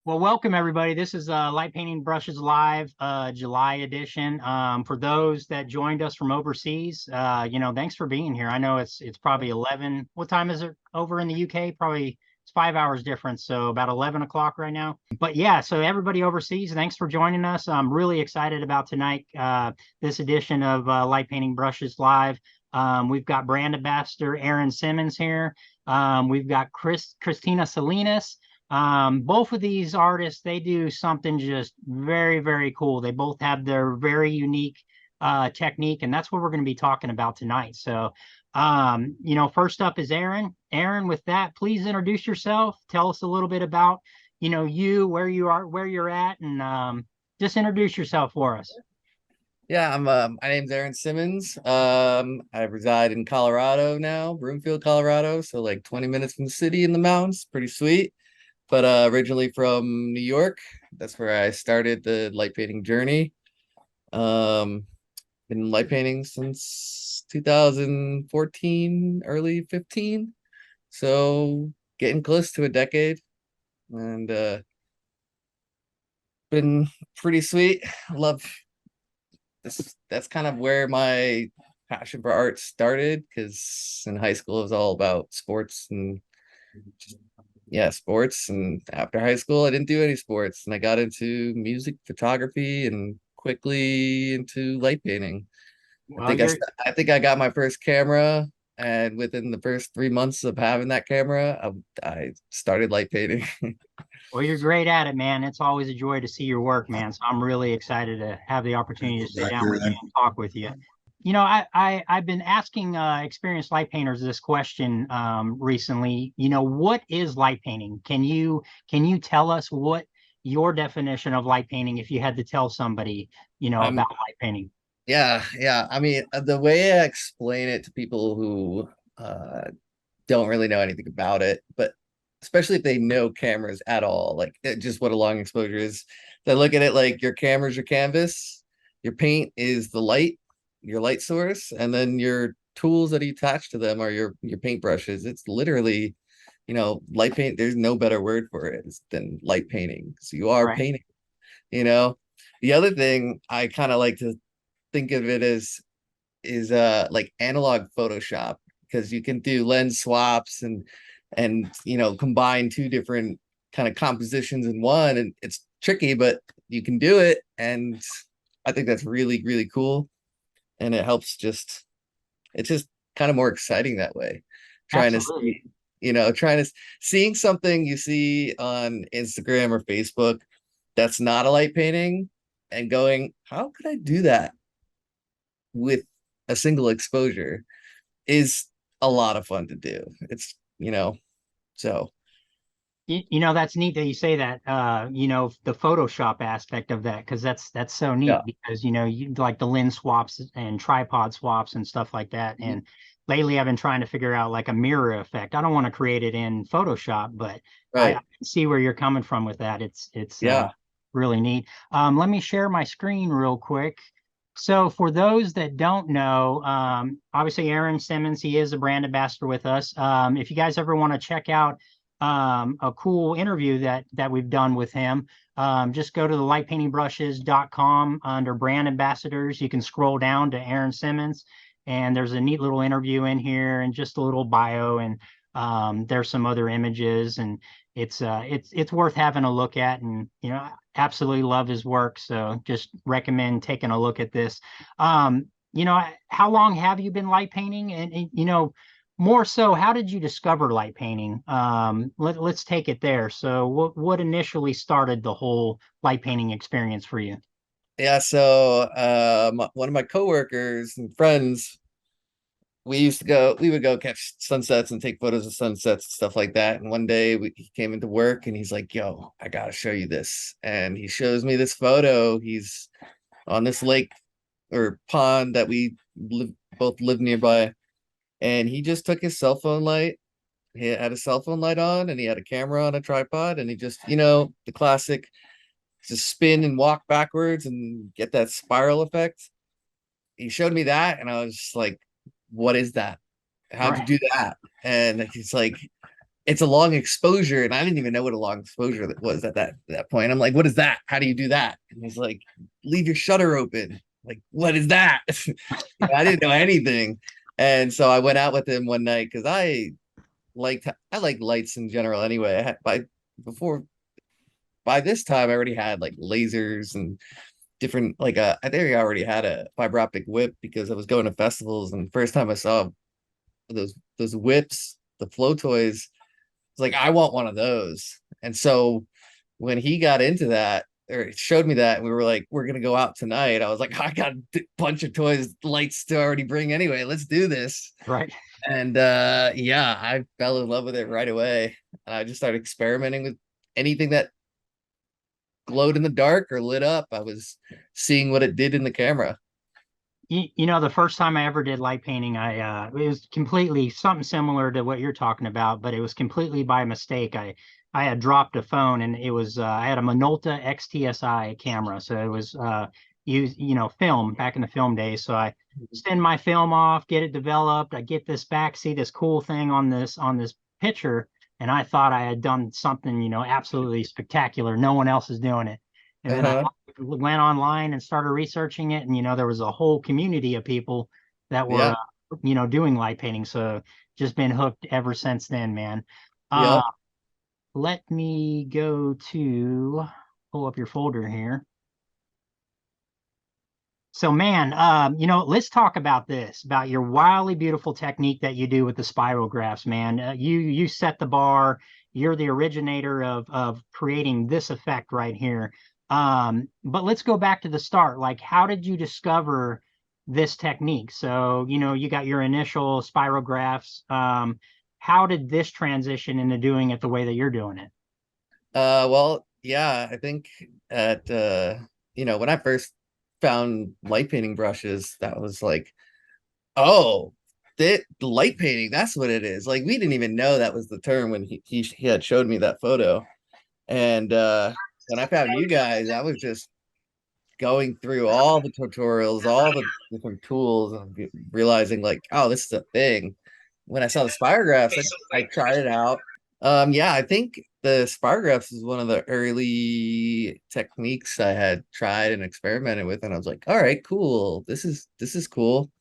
Well, welcome everybody. This is Light Painting Brushes Live, July edition. For those that joined us from overseas, thanks for being here. I know it's probably 11. What time is it over in the UK? Probably it's 5 hours difference, so about 11 o'clock right now. But yeah, so everybody overseas, thanks for joining us. I'm really excited about tonight, this edition of Light Painting Brushes Live. We've got brand ambassador Erin Simmons here. We've got Christina Salinas. Both of these artists, they do something just very, very cool. They both have their very unique technique, and that's what we're going to be talking about tonight. So, first up is Erin. Erin, with that, please introduce yourself. Tell us a little bit about, you, where you are, where you're at, and just introduce yourself for us. Yeah, my name's Erin Simmons. I reside in Colorado now, Broomfield, Colorado. So like 20 minutes from the city in the mountains, pretty sweet. But originally from New York. That's where I started the light painting journey. Um, been light painting since 2014, early 15. So getting close to a decade and been pretty sweet. Love that's kind of where my passion for art started because in high school it was all about sports and just, yeah, sports. And after high school I didn't do any sports and I got into music photography and quickly into light painting. I Well, think I you're st- I think I got my first camera, and within the first 3 months of having that camera I started light painting. well, you're great at it, man. It's always a joy to see your work, man. So I'm really excited to have the opportunity to sit down with you and talk with you. I've been asking experienced light painters this question recently. What is light painting? Can you tell us what your definition of light painting, if you had to tell somebody, I'm about light painting? Yeah. I mean, the way I explain it to people who don't really know anything about it, but especially if they know cameras at all, like just what a long exposure is, they look at it like your camera's your canvas, your paint is the light, your light source, and then your tools that you attach to them are your paint brushes. It's literally, light paint. There's no better word for it than light painting. So you are Right. painting, you know. The other thing I kind of like to think of it as is like analog Photoshop because you can do lens swaps and combine two different kind of compositions in one, and it's tricky, but you can do it. And I think that's really, really cool. And it helps it's just kind of more exciting that way. Trying to Absolutely. see, seeing something you see on Instagram or Facebook that's not a light painting and going, how could I do that with a single exposure is a lot of fun to do. So That's neat that you say that, the Photoshop aspect of that, because that's so yeah. neat because, you like the lens swaps and tripod swaps and stuff like that. Mhm. And lately I've been trying to figure out like a mirror effect. I don't want to create it in Photoshop, but I Right. can see where you're coming from with that. It's Yeah. really neat. Let me share my screen real quick. So for those that don't know, obviously Erin Simmons, he is a brand ambassador with us. If you guys ever want to check out a cool interview that we've done with him. Just go to the lightpaintingbrushes.com under brand ambassadors. You can scroll down to Erin Simmons, and there's a neat little interview in here and just a little bio, and there's some other images, and it's worth having a look at. And I absolutely love his work, so just recommend taking a look at this. How long have you been light painting? And more so, how did you discover light painting? Let's take it there. So, what initially started the whole light painting experience for you? Yeah. So one of my coworkers and friends, we would go catch sunsets and take photos of sunsets and stuff like that. And one day he came into work and he's like, yo, I gotta show you this. And he shows me this photo. He's on this lake or pond that both live nearby. And he just took his cell phone light. He had a cell phone light on and he had a camera on a tripod, and he just, the classic, just spin and walk backwards and get that spiral effect. He showed me that and I was just like, what is that? How'd you Right. do that? And he's like, it's a long exposure, and I didn't even know what a long exposure that was at that point. I'm like, what is that? How do you do that? And he's like, leave your shutter open. Like, what is that? I didn't know anything. And so I went out with him one night because I like lights in general anyway. Before by this time I already had like lasers and different I think I already had a fiber optic whip because I was going to festivals, and the first time I saw those whips, the flow toys, it's like I want one of those. And so when he got into that or showed me that and we were like, we're gonna go out tonight, I was like, I got a bunch of toys, lights to already bring anyway. Let's do this. Right. And yeah, I fell in love with it right away. And I just started experimenting with anything that glowed in the dark or lit up. I was seeing what it did in the camera. You know, the first time I ever did light painting, it was completely something similar to what you're talking about, but it was completely by mistake. I had dropped a phone, and it was I had a Minolta XTSI camera, so it was film back in the film days. So I send my film off, get it developed, I get this back, see this cool thing on this picture, and I thought I had done something, absolutely spectacular. No one else is doing it. And then I Uh-huh. went online and started researching it, and there was a whole community of people that were Yeah. doing light painting. So just been hooked ever since then, man. uh Yep. Let me go to pull up your folder here. So, man, let's talk about this, about your wildly beautiful technique that you do with the spirographs, man. You set the bar. You're the originator of creating this effect right here. But let's go back to the start. Like, how did you discover this technique? So, you got your initial spirographs. How did this transition into doing it the way that you're doing it? Well, yeah, I think at when I first found light painting brushes, that was like, oh, that light painting, that's what it is. Like we didn't even know that was the term when he had showed me that photo. And when I found you guys, I was just going through all the tutorials, all the different tools, and realizing like, oh, this is a thing. When I saw the spirographs, I tried it out. Yeah, I think the spirographs is one of the early techniques I had tried and experimented with, and I was like, all right, cool. This is cool.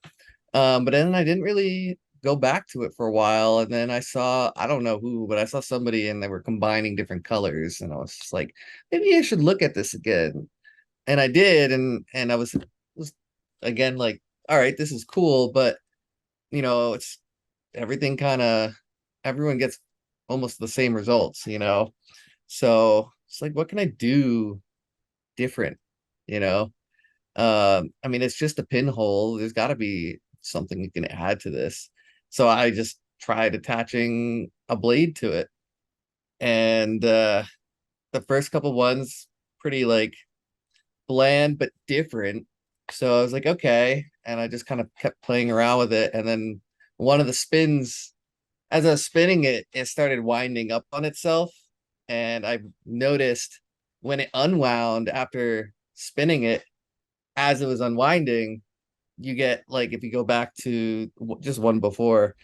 But then I didn't really go back to it for a while, and then I don't know who, but I saw somebody and they were combining different colors, and I was just like, maybe I should look at this again. And I did, and I was again like, all right, this is cool, but it's everything kind of everyone gets almost the same results. So it's like, what can I do different? You know, I mean, it's just a pinhole. There's got to be something you can add to this. So I just tried attaching a blade to it, and the first couple ones pretty like bland but different. So I was like, okay. And I just kind of kept playing around with it. And then one of the spins, as I was spinning it, it started winding up on itself. And I noticed when it unwound after spinning it, as it was unwinding, you get like, if you go back to just one before,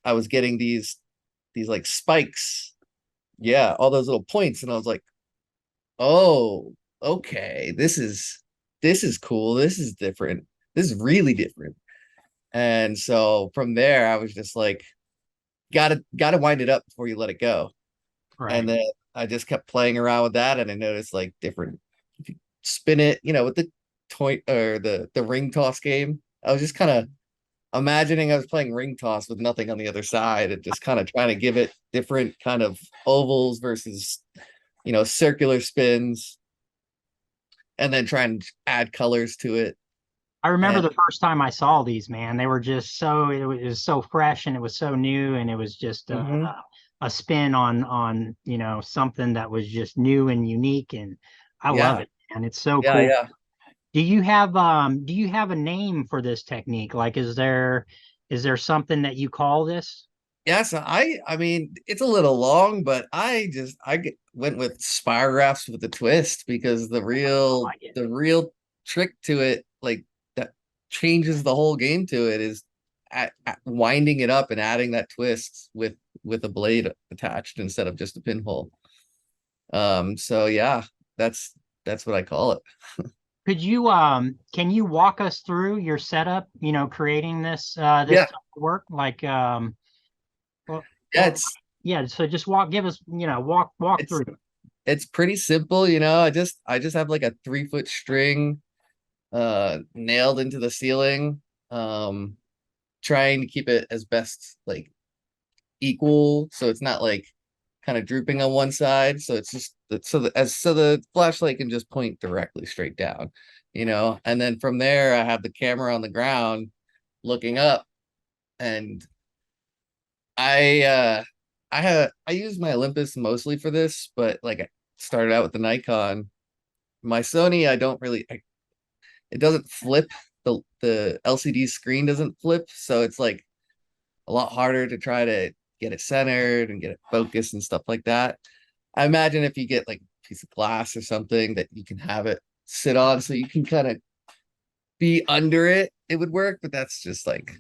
I was getting these like spikes. Yeah, all those little points. And I was like, oh, okay, this is cool. This is different. This is really different. And so from there, I was just like, gotta wind it up before you let it go. And Right. then I just kept playing around with that, and I noticed like different. If you spin it, with the toy or the ring toss game, I was just kind of imagining I was playing ring toss with nothing on the other side, and just kind of trying to give it different kind of ovals versus circular spins, and then try and add colors to it. I remember And the first time I saw these, man. They were just it was so fresh, and it was so new, and it was just mhm. a spin on something that was just new and unique, and I love Yeah, it, and it's so yeah, cool. yeah. Do you have a name for this technique? Like, is there something that you call this? Yeah, so I mean, it's a little long, but went with spiragraphs with a twist because the I real like it. the real trick to it, like that changes the whole game to it, is winding it up and adding that twist with a blade attached instead of just a pinhole. So yeah, that's that's what I call it. Could you can you walk us through your setup, creating this Yeah, type of work? Like well, yeah, well yeah, so just give us, walk it's through. it's pretty simple, I just have like a 3 foot string nailed into the ceiling, um trying to keep it as best like equal so it's not like kind of drooping on one side, so it's just so the flashlight can just point directly straight down, and then from there I have the camera on the ground looking up, and I use my Olympus mostly for this, but like I started out with the Nikon. My Sony, I don't really it doesn't flip. The LCD screen doesn't flip, so it's like a lot harder to try to get it centered and get it focused and stuff like that. I imagine if you get like a piece of glass or something that you can have it sit on so you can kind of be under it, it would work, but that's just like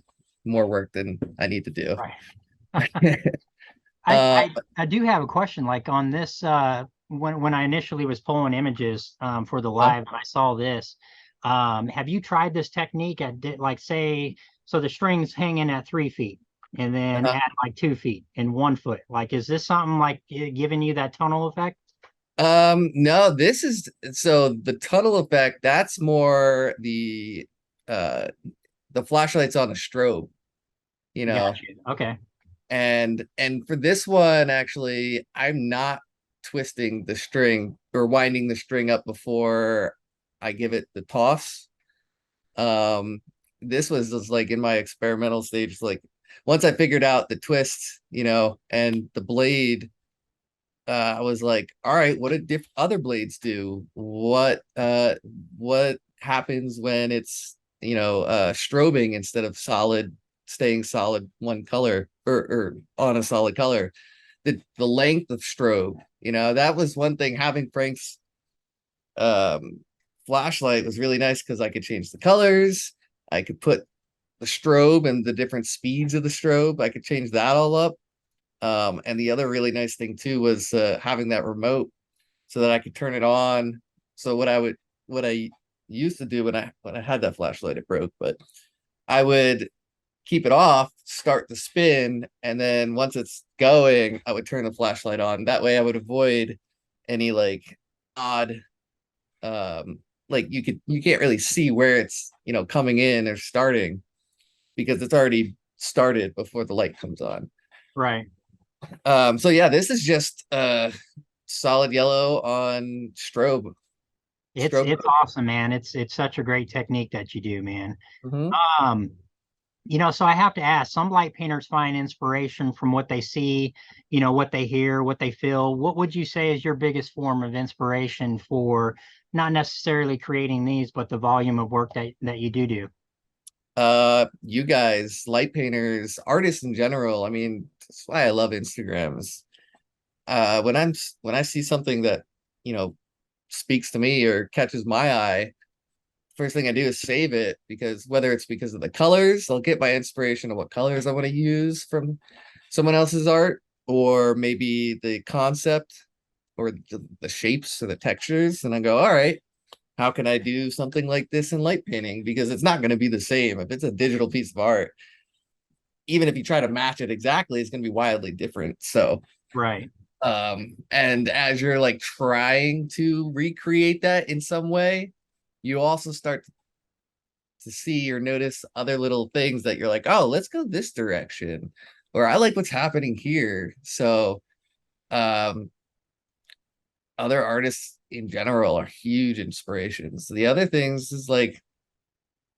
more work than I need to do. Right. I, uh I I do have a question. Like on this, when I initially was pulling images for the uh, live, and I saw this. Have you tried this technique like say, so the strings hanging at 3 feet, and then uh, add like 2 feet and 1 foot? Like, is this something like giving you that tunnel effect? no, this is so the tunnel effect, that's more uh the flashlight's on a strobe, you know. Gotcha. Okay. And for this one, actually, I'm not twisting the string or winding the string up before I give it the toss. Um, this was just like in my experimental stage, like once I figured out the twist, and the blade, I was like, all right, what did other blades do? What happens when it's strobing instead of staying solid one color, or on a solid color? The length of strobe, that was one thing. Having Frank's um flashlight was really nice because I could change the colors. I could put the strobe and the different speeds of the strobe. I could change that all up. And the other really nice thing too was having that remote so that I could turn it on. So what I used to do when I had that flashlight, it broke, but I would keep it off, start the spin, and then once it's going, I would turn the flashlight on. That way I would avoid any like odd like you can't really see where it's coming in or starting because it's already started before the light comes on. Right. So yeah, this is just solid yellow on strobe It's mode. awesome, man. It's such a great technique that you do, man. Mhm. Um, so I have to ask, some light painters find inspiration from what they see, what they hear, what they feel. What would you say is your biggest form of inspiration for not necessarily creating these, but the volume of work that you do? You guys, light painters, artists in general, I mean, that's why I love Instagrams. When I see something that, you know, speaks to me or catches my eye, first thing I do is save it, because whether it's because of the colors, I'll get my inspiration of what colors I want to use from someone else's art, or maybe the concept or the shapes or the textures. And I go, all right, how can I do something like this in light painting? Because it's not going to be the same. If it's a digital piece of art, even if you try to match it exactly, it's going to be wildly different. So, Right. and as you're like trying to recreate that in some way, you also start to see or notice other little things that you're like, oh, let's go this direction, or I like what's happening here. So, um, other artists in general are huge inspirations. The other things is like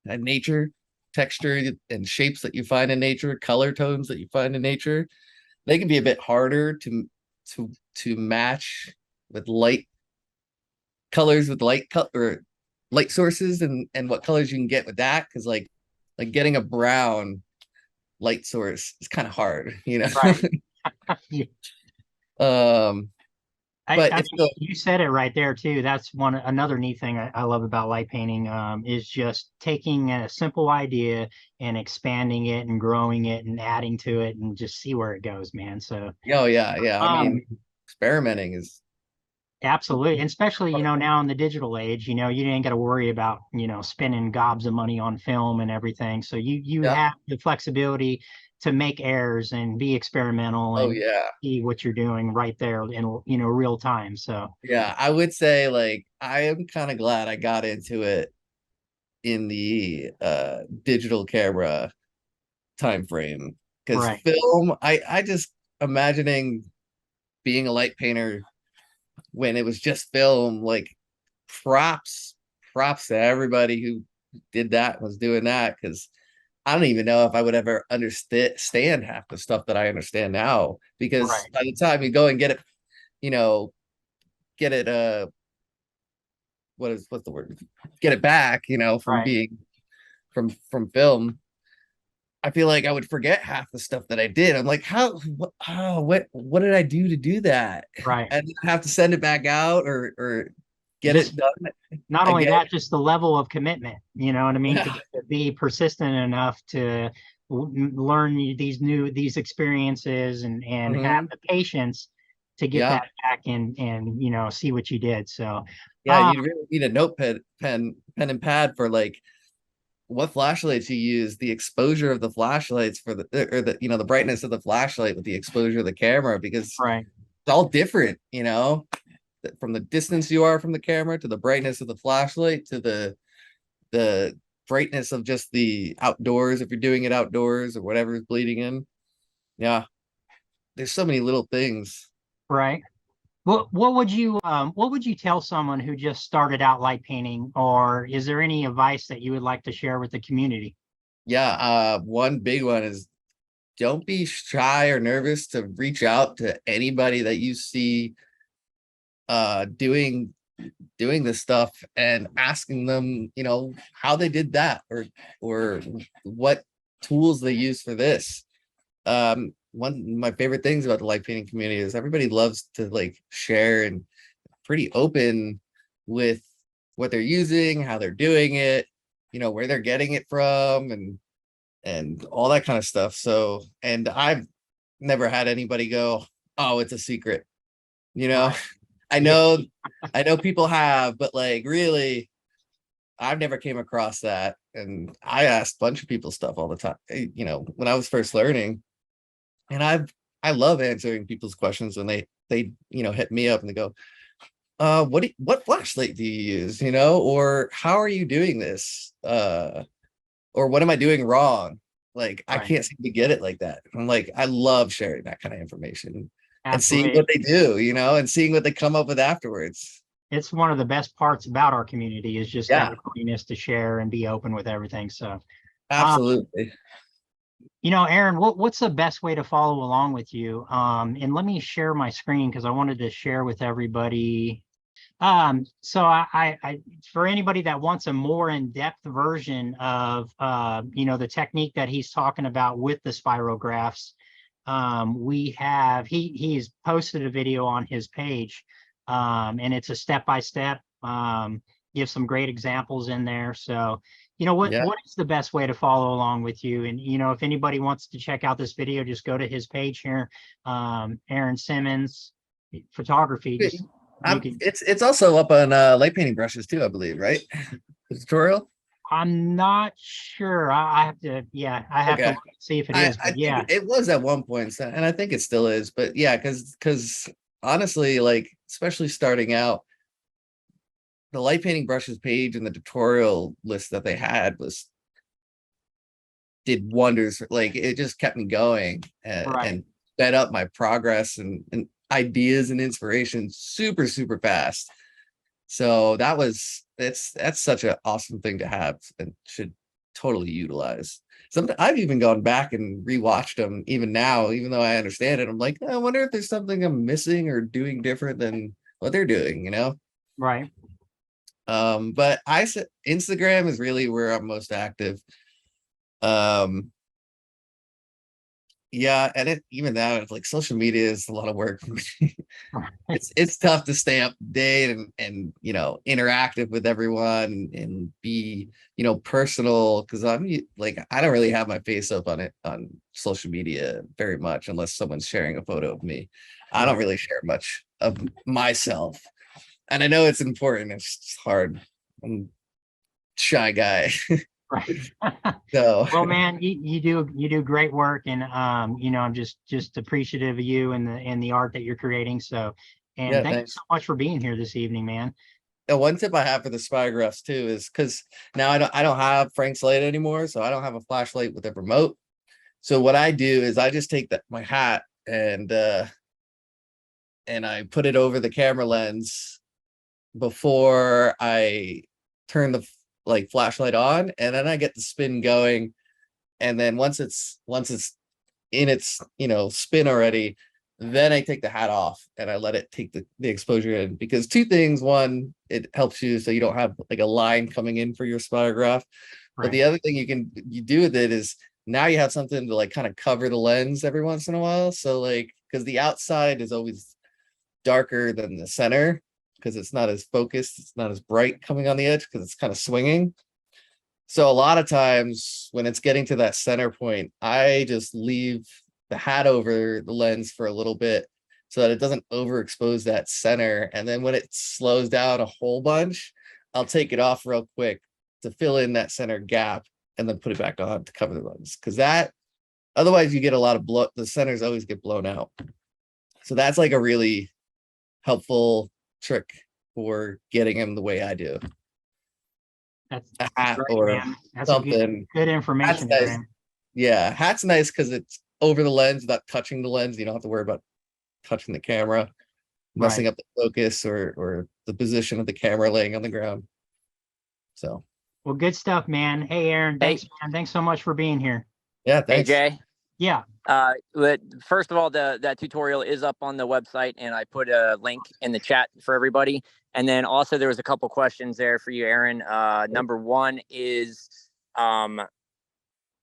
nature, texture and shapes that you find in nature, color tones that you find in nature. They can be a bit harder to match with light colors, with or light sources, and what colors you can get with that, because like getting a brown light source is kind of hard. Right. Yeah. um but I it's mean, still, you said it right there too. That's another neat thing I love about light painting, is just taking a simple idea and expanding it and growing it and adding to it and just see where it goes, man. So, oh yeah. I um, mean, experimenting is absolutely. And especially, now in the digital age, you ain't got to worry about, spending gobs of money on film and everything. So you yeah. have the flexibility to make errors and be experimental Oh and yeah. see what you're doing right there in, real time. So, Yeah, I would say like I am kind of glad I got into it in the digital camera time frame because right, film, I just imagining being a light painter when it was just film, like props, props to everybody who did that, was doing that, because I don't even know if I would ever understand half the stuff that I understand now. Because right, by the time you go and get it, you know, get it what's the word? Get it back, from right, being from film. I feel like I would forget half the stuff that I did. I'm like, what did I do to do that? right. And I have to send it back out or get Just it done not only again. that, just the level of commitment, you know what I mean? To, Yeah. to be persistent enough to learn these experiences and have Hmm. the patience to get Yeah. that back and see what you did. So, Yeah. um, You really need a notepad, pen and pad for like what flashlights you use, the exposure of the flashlights for the brightness of the flashlight with the exposure of the camera, because right, it's all different, from the distance you are from the camera to the brightness of the flashlight to the brightness of just the outdoors if you're doing it outdoors or whatever is bleeding in. Yeah, there's so many little things. right. What would you tell someone who just started out light painting, or is there any advice that you would like to share with the community? Yeah, one big one is don't be shy or nervous to reach out to anybody that you see doing this stuff and asking them, how they did that or what tools they use for this. One of my favorite things about the light painting community is everybody loves to like share and pretty open with what they're using, how they're doing it, where they're getting it from and all that kind of stuff. So, and I've never had anybody go, "Oh, it's a secret." You know, Right. I Yeah. know I know people have, but like really I've never came across that. And I asked a bunch of people stuff all the time, when I was first learning. And I love answering people's questions when they hit me up and they go, what flashlight do you use? Or how are you doing this? Or what am I doing wrong? Like I Right. can't seem to get it like that. I'm like, I love sharing that kind of information and seeing Absolutely. what they do, and seeing what they come up with afterwards. It's one of the best parts about our community is just that Yeah, willingness to share and be open with everything. So, um, absolutely. Erin, what's the best way to follow along with you? And let me share my screen because I wanted to share with everybody. So for anybody that wants a more in-depth version of, the technique that he's talking about with the spirographs, he's posted a video on his page, and it's a step-by-step, gives some great examples in there. So, Yeah. what is the best way to follow along with you? And, if anybody wants to check out this video, just go to his page here, Erin Simmons photography. Just you can It's also up on light painting brushes too, I believe, right? The tutorial. I'm not sure. I have to, yeah, I have to Okay. look and see if it I is, I but think yeah, it was at one point, and I think it still is. But yeah, because honestly, like especially starting out, the light painting brushes page and the tutorial list that they had was did wonders. Like it just kept me going right. and sped up my progress and ideas and inspiration super fast. So that's such an awesome thing to have and should totally utilize. I've even gone back and rewatched them even now, even though I understand it. I'm like, I wonder if there's something I'm missing or doing different than what they're doing. Right. But I said Instagram is really where I'm most active. Um, Yeah, and even now, it's like social media is a lot of work for me. It's tough to stay up to date and interactive with everyone and be personal because like I don't really have my face up on it on social media very much unless someone's sharing a photo of me. I don't Right. really share much of myself, and I know it's important. It's just hard. I'm a shy guy, Right. so Well, man, you do great work, and I'm just appreciative of you and the art that you're creating. So, and yeah, thank you so thanks. much for being here this evening, man. One tip I have for the spygraphs too is because now I don't have Frank's light anymore, so I don't have a flashlight with a remote. So what I do is I just take my hat and I put it over the camera lens before I turn the like flashlight on, and then I get the spin going. And then once it's in its spin already, then I take the hat off and I let it take the exposure in because two things. One, it helps you so you don't have like a line coming in for your spirograph. But Right. the other thing you do with it is now you have something to like kind of cover the lens every once in a while. So like because the outside is always darker than the center because it's not as focused, it's not as bright coming on the edge because it's kind of swinging. So a lot of times when it's getting to that center point, I just leave the hat over the lens for a little bit so that it doesn't overexpose that center. And then when it slows down a whole bunch, I'll take it off real quick to fill in that center gap and then put it back on to cover the lens. Because that otherwise you get a lot of blow, the centers always get blown out. So that's like a really helpful trick for getting him the way I do. That's A hat great, or man. That's a something. good Hat's information there, nice. man. Yeah, hat's nice because it's over the lens without touching the lens. You don't have to worry about touching the camera, Right. messing up the focus or the position of the camera laying on the ground. So Well, good stuff, man. Hey, Aaron, Hey, thanks, man. Thanks so much for being here. yeah, hey, thanks. Jay. Yeah. But first of all, that tutorial is up on the website, and I put a link in the chat for everybody. And then also there was a couple questions there for you, Aaron. Number one is, hold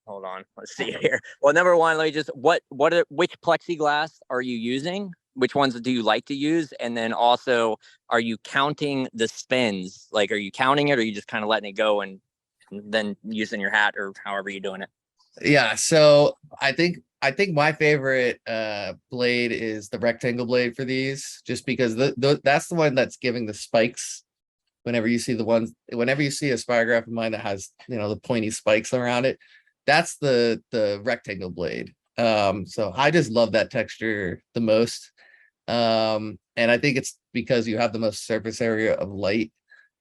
on, let's see here. Well, number one, let me just which plexiglass are you using? Which ones do you like to use? And then also, are you counting the spins? Like, are you counting it, or are you just kind of letting it go and then using your hat or however you're doing it? Yeah, so I think my favorite blade is the rectangle blade for these, just because that's the one that's giving the spikes. Whenever you see a spirograph of mine that has the pointy spikes around it, that's the rectangle blade. So I just love that texture the most. And I think it's because you have the most surface area of light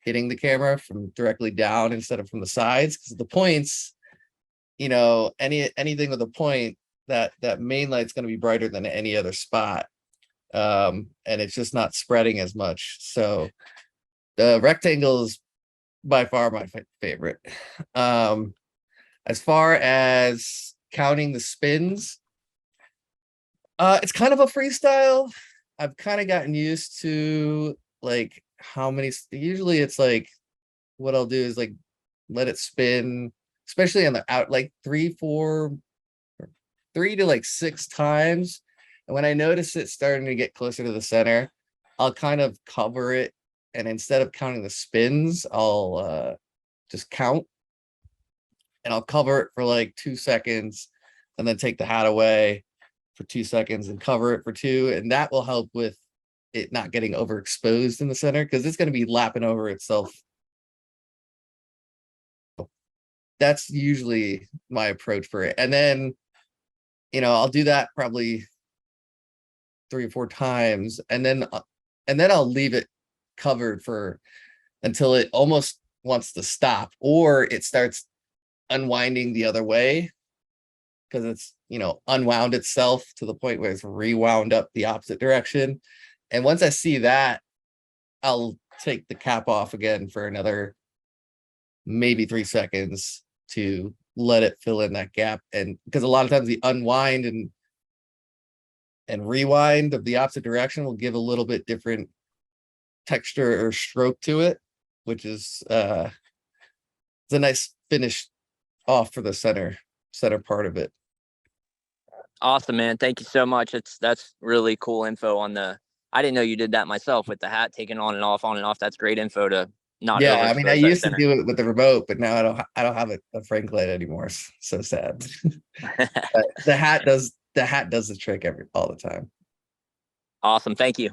hitting the camera from directly down instead of from the sides, because the points, anything with a point, that main light's going to be brighter than any other spot. And it's just not spreading as much. So the rectangle is by far my favorite. As far as counting the spins, it's kind of a freestyle. I've kind of gotten used to like how many, usually it's like what I'll do is like let it spin, especially on the out, like 3 to like 6 times. And when I notice it starting to get closer to the center, I'll kind of cover it. And instead of counting the spins, I'll just count and I'll cover it for like 2 seconds and then take the hat away for 2 seconds and cover it for two. And that will help with it not getting overexposed in the center because it's going to be lapping over itself. That's usually my approach for it. And then, I'll do that probably 3 or 4 times and then I'll leave it covered for until it almost wants to stop or it starts unwinding the other way because it's unwound itself to the point where it's rewound up the opposite direction. And once I see that, I'll take the cap off again for another maybe 3 seconds to let it fill in that gap. And because a lot of times the unwind and rewind of the opposite direction will give a little bit different texture or stroke to it, which is it's a nice finish off for the center part of it. Awesome, man. Thank you so much. That's really cool info on the. I didn't know you did that myself with the hat taking on and off, on and off. That's great info to not Yeah, I mean, I overexpose that used to center. do it with the remote, but now I don't have a Franklin anymore. So sad. But the hat does the trick all the time. Awesome. Thank you.